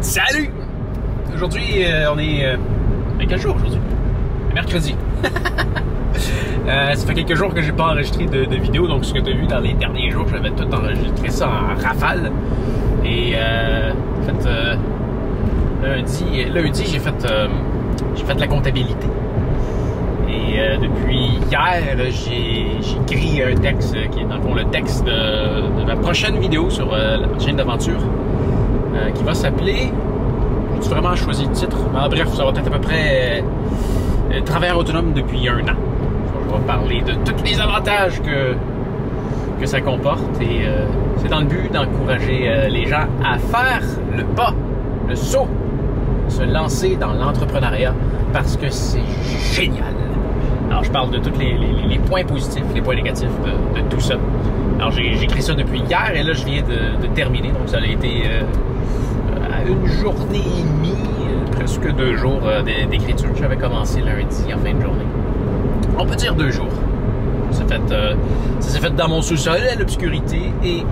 Salut! Aujourd'hui, on est... quel jour aujourd'hui? Mercredi. Ça fait quelques jours que j'ai pas enregistré de vidéo, donc ce que tu as vu dans les derniers jours, j'avais tout enregistré ça en rafale. Et en fait, lundi j'ai fait la comptabilité. Et depuis hier, j'ai écrit un texte qui est dans le fond le texte de ma prochaine vidéo sur la chaîne d'aventure qui va s'appeler... J'ai vraiment choisi le titre. En bref, ça va être à peu près travailleur autonome depuis 1 an. On va parler de tous les avantages que ça comporte et c'est dans le but d'encourager les gens à faire le pas, le saut, se lancer dans l'entrepreneuriat parce que c'est génial. Alors, je parle de tous les points positifs, les points négatifs de tout ça. Alors, j'ai écrit ça depuis hier et là, je viens de terminer. Donc, ça a été à une journée et demie, presque 2 jours d'écriture. J'avais commencé lundi en fin de journée. On peut dire 2 jours. Ça s'est fait dans mon sous-sol, à l'obscurité et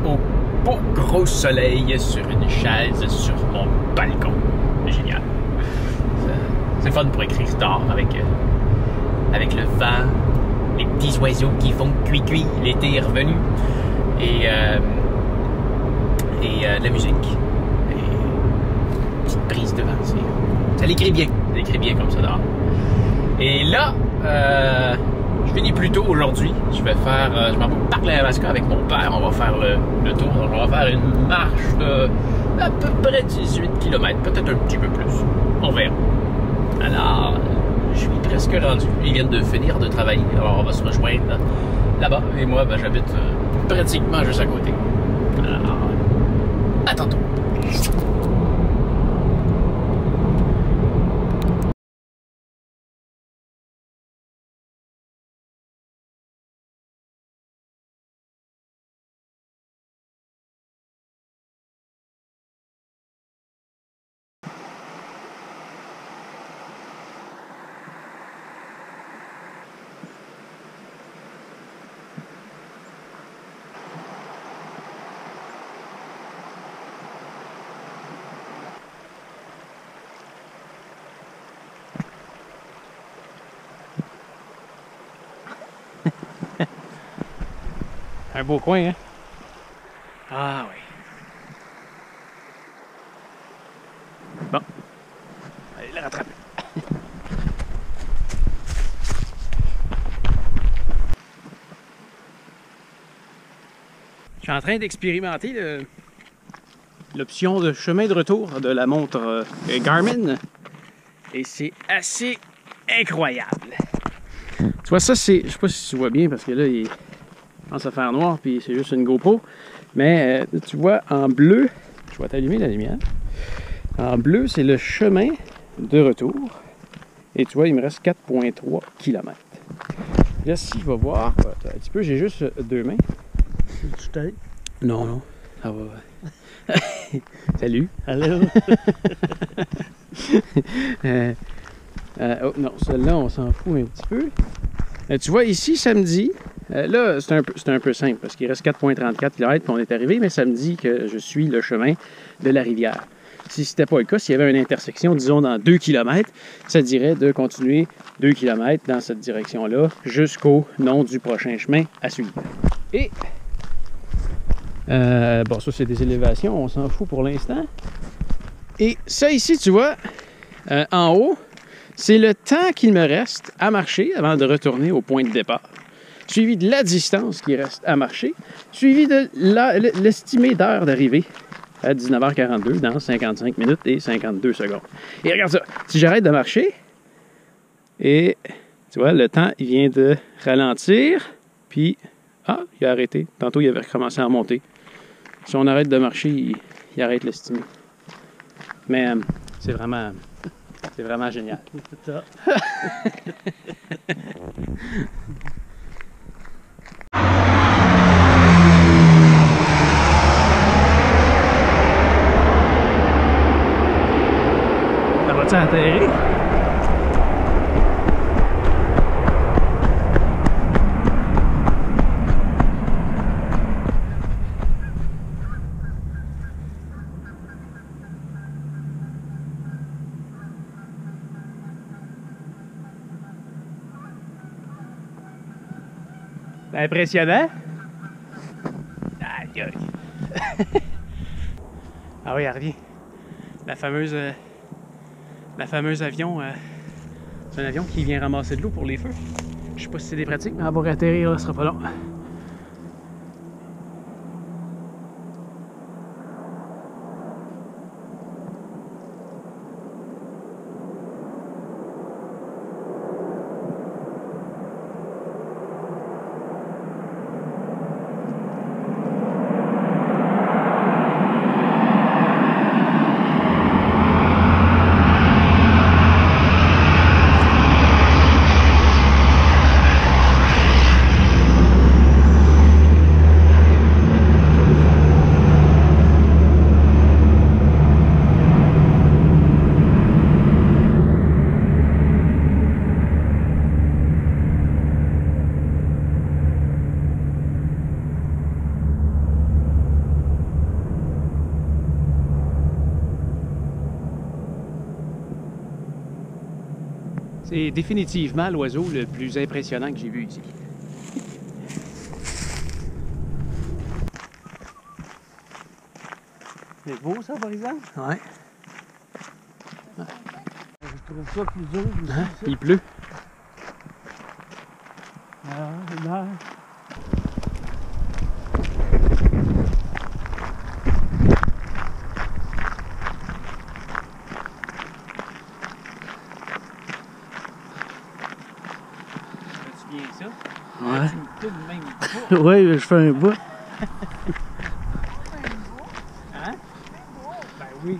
au beau gros soleil sur une chaise sur mon balcon. C'est génial. C'est fun pour écrire tard avec le vent, les petits oiseaux qui font cuit-cuit, l'été est revenu, et la musique, et une petite brise de vent. Ça l'écrit bien comme ça dehors. Et là, je finis plus tôt aujourd'hui. Je m'en vais au parc de l'Alaska avec mon père. On va faire le tour. Donc on va faire une marche de à peu près 18 km, peut-être un petit peu plus. On verra. Alors, je suis presque rendu. Ils viennent de finir de travailler. Alors, on va se rejoindre là-bas. Et moi, ben, j'habite pratiquement juste à côté. Alors, à tantôt. Un beau coin, hein? Ah oui. Bon. Allez le rattraper. Je suis en train d'expérimenter l'option de chemin de retour de la montre Garmin. Et c'est assez incroyable. Tu vois, ça c'est... Je sais pas si tu vois bien parce que là, il commence à faire noir puis c'est juste une GoPro. Mais tu vois, en bleu, je vais t'allumer la lumière. En bleu, c'est le chemin de retour. Et tu vois, il me reste 4,3 km. Là, si je vais voir, un petit peu, j'ai juste 2 mains. Tu t'aides? Non, non. Ça va. Salut. Allô? Oh non, celle-là, on s'en fout un petit peu. Tu vois, ici, samedi, là, c'est un peu simple parce qu'il reste 4,34 km puis on est arrivé, mais ça me dit que je suis le chemin de la rivière. Si ce n'était pas le cas, s'il y avait une intersection, disons, dans 2 km, ça dirait de continuer 2 km dans cette direction-là jusqu'au nom du prochain chemin à suivre. Et, bon, ça, c'est des élévations, on s'en fout pour l'instant. Et ça ici, tu vois, en haut, c'est le temps qu'il me reste à marcher avant de retourner au point de départ, suivi de la distance qui reste à marcher, suivi de l'estimé d'heure d'arrivée à 19h42 dans 55 minutes et 52 secondes. Et regarde ça, si j'arrête de marcher, et tu vois, le temps, il vient de ralentir, puis, ah, il a arrêté. Tantôt, il avait recommencé à remonter. Si on arrête de marcher, il arrête l'estimé. Mais c'est vraiment génial. C'est ça. Ça va-tu atterrir? Impressionnant? Aïe aïe. Ah oui, elle revient. La fameuse avion, c'est un avion qui vient ramasser de l'eau pour les feux. Je sais pas si c'est des pratiques, mais elle va atterrir, là, ce sera pas long. C'est définitivement l'oiseau le plus impressionnant que j'ai vu ici. C'est beau ça par exemple? Ouais. Je trouve ça plus dur. Hein? Il pleut. Ah, bien ça? Ouais. Oui, je fais un bout. Hein? Ben oui.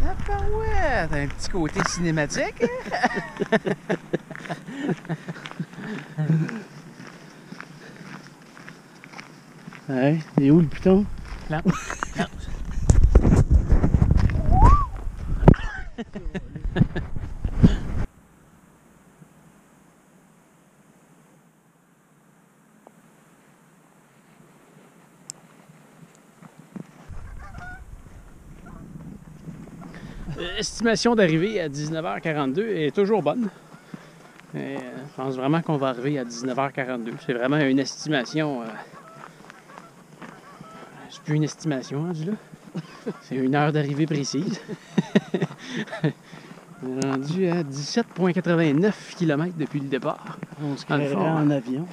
Ah ouais, t'as un petit côté cinématique, hein? Ouais, il est où le piton? Là. L'estimation d'arrivée à 19h42 est toujours bonne. Je pense vraiment qu'on va arriver à 19h42. C'est vraiment une estimation. C'est plus une estimation, rendu là. C'est une heure d'arrivée précise. On est rendu à 17,89 km depuis le départ. On se créera en avion.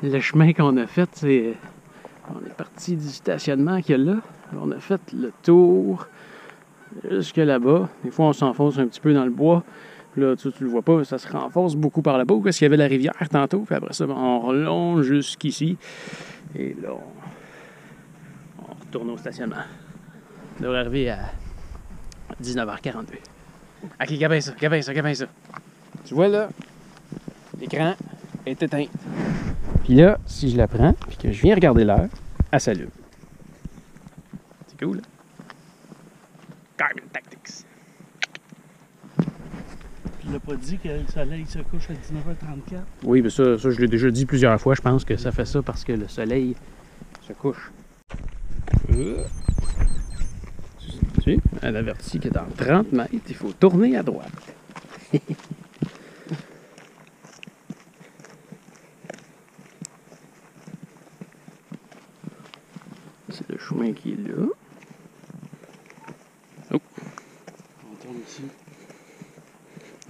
Le chemin qu'on a fait, c'est... On est parti du stationnement qu'il y a là. On a fait le tour jusque là-bas. Des fois, on s'enfonce un petit peu dans le bois. Puis là, tu le vois pas, ça se renforce beaucoup par là-bas parce qu'il y avait la rivière tantôt. Puis après ça, on relonge jusqu'ici. Et là, on retourne au stationnement. On devrait arriver à 19h42. Ok, gabin ça. Tu vois là, l'écran est éteint. Puis là, si je la prends, puis que je viens regarder l'heure, elle s'allume. C'est cool, là? Garmin Tactics. Tu l'as pas dit que le soleil se couche à 19h34? Oui, mais ça je l'ai déjà dit plusieurs fois. Je pense que ça fait ça parce que le soleil se couche. Tu sais, elle avertit que dans 30 mètres, il faut tourner à droite. C'est le chemin qui est là. Oh. On tourne ici.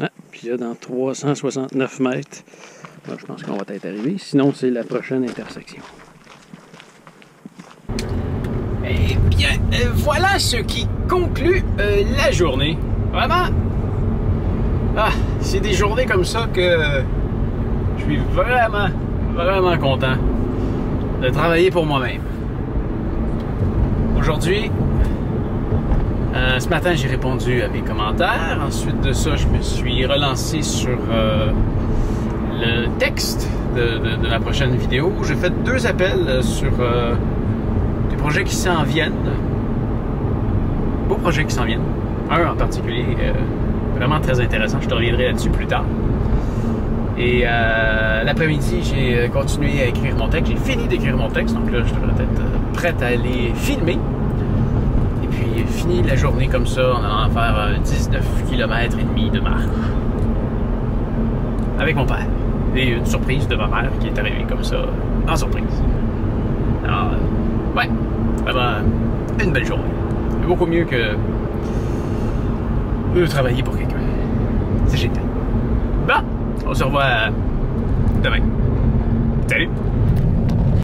Ah, puis là, dans 369 mètres, là, je pense qu'on va être arrivé. Sinon, c'est la prochaine intersection. Eh bien, voilà ce qui conclut la journée. Vraiment, c'est des journées comme ça que je suis vraiment content de travailler pour moi-même. Aujourd'hui, ce matin, j'ai répondu à mes commentaires. Ensuite de ça, je me suis relancé sur le texte de la prochaine vidéo. J'ai fait 2 appels sur des projets qui s'en viennent. Beaux projets qui s'en viennent. Un en particulier, vraiment très intéressant. Je te reviendrai là-dessus plus tard. Et l'après-midi, j'ai continué à écrire mon texte. J'ai fini d'écrire mon texte, donc là, je devrais être prête à aller filmer. Et puis, fini la journée comme ça, en allant faire 19 km et demi de marche. avec mon père. Et une surprise de ma mère qui est arrivée comme ça, en surprise. Alors, ouais, vraiment une belle journée. C'est beaucoup mieux que de travailler pour quelqu'un. C'est génial. Bon, on se revoit demain. Salut!